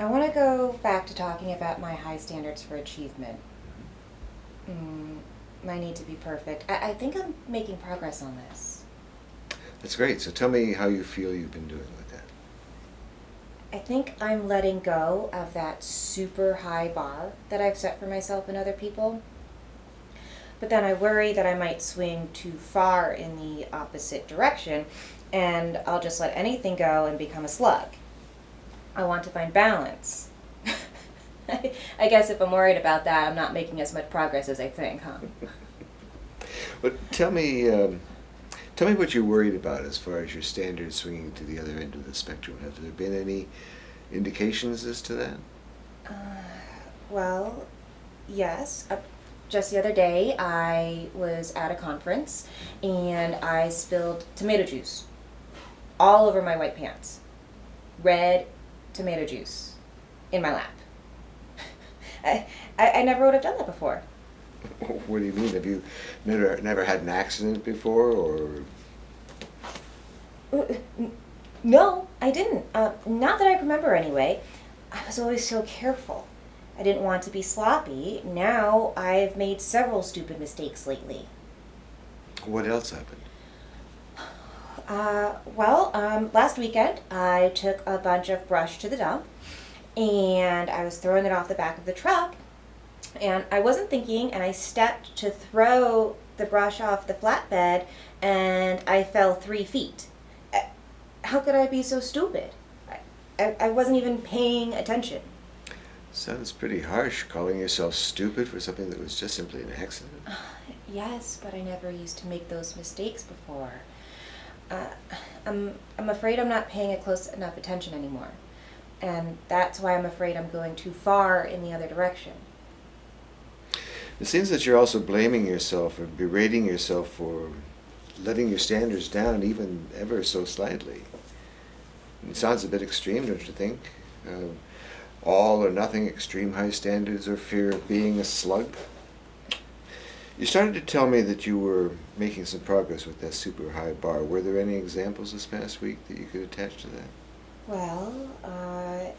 I want to go back to talking about my high standards for achievement. Mm, my need to be perfect. I think I'm making progress on this. That's great. So tell me how you feel you've been doing with that. I think I'm letting go of that super high bar that I've set for myself and other people. But then I worry that I might swing too far in the opposite direction and I'll just let anything go and become a slug. I want to find balance. I guess if I'm worried about that, I'm not making as much progress as I think, huh? But tell me what you're worried about as far as your standards swinging to the other end of the spectrum. Have there been any indications as to that? Uh, well, yes. Just the other day, I was at a conference and I spilled tomato juice all over my white pants. Red tomato juice in my lap. I never would have done that before. What do you mean? Have you never had an accident before, or? No, I didn't. Not that I remember anyway. I was always so careful. I didn't want to be sloppy. Now I've made several stupid mistakes lately. What else happened? Last weekend I took a bunch of brush to the dump and I was throwing it off the back of the truck and I wasn't thinking and I stepped to throw the brush off the flatbed and I fell 3 feet. How could I be so stupid? I wasn't even paying attention. Sounds pretty harsh, calling yourself stupid for something that was just simply an accident. Yes, but I never used to make those mistakes before. Uh, I'm afraid I'm not paying a close enough attention anymore. And that's why I'm afraid I'm going too far in the other direction. It seems that you're also blaming yourself or berating yourself for letting your standards down even ever so slightly. It sounds a bit extreme, don't you think? All or nothing extreme high standards or fear of being a slug? You started to tell me that you were making some progress with that super high bar. Were there any examples this past week that you could attach to that?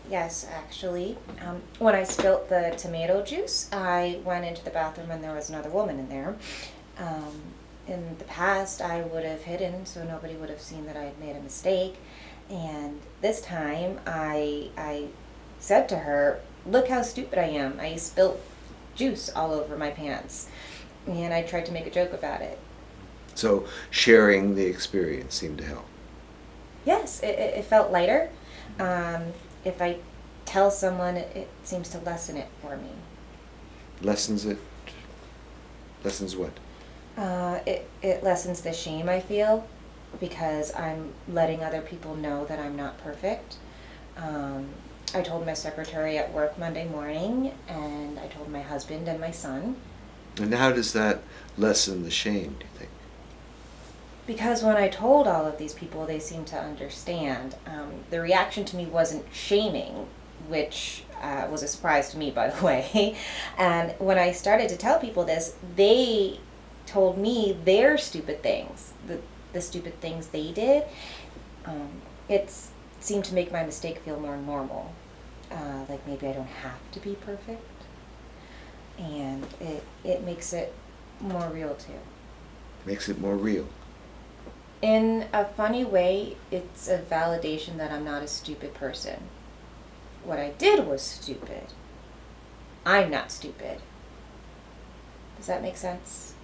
Yes, actually. When I spilt the tomato juice, I went into the bathroom and there was another woman in there. Um, in the past, I would have hidden so nobody would have seen that I had made a mistake. And this time, I said to her, "Look how stupid I am. I spilt juice all over my pants." And I tried to make a joke about it. So sharing the experience seemed to help. Yes, it felt lighter. If I tell someone, it seems to lessen it for me. Lessens it? Lessens what? It lessens the shame I feel because I'm letting other people know that I'm not perfect. I told my secretary at work Monday morning, and I told my husband and my son. And how does that lessen the shame, do you think? Because when I told all of these people, they seemed to understand. The reaction to me wasn't shaming, which was a surprise to me, by the way. And when I started to tell people this, they told me their stupid things, the stupid things they did. It seemed to make my mistake feel more normal. Like maybe I don't have to be perfect. And it makes it more real too. Makes it more real. In a funny way, it's a validation that I'm not a stupid person. What I did was stupid. I'm not stupid. Does that make sense?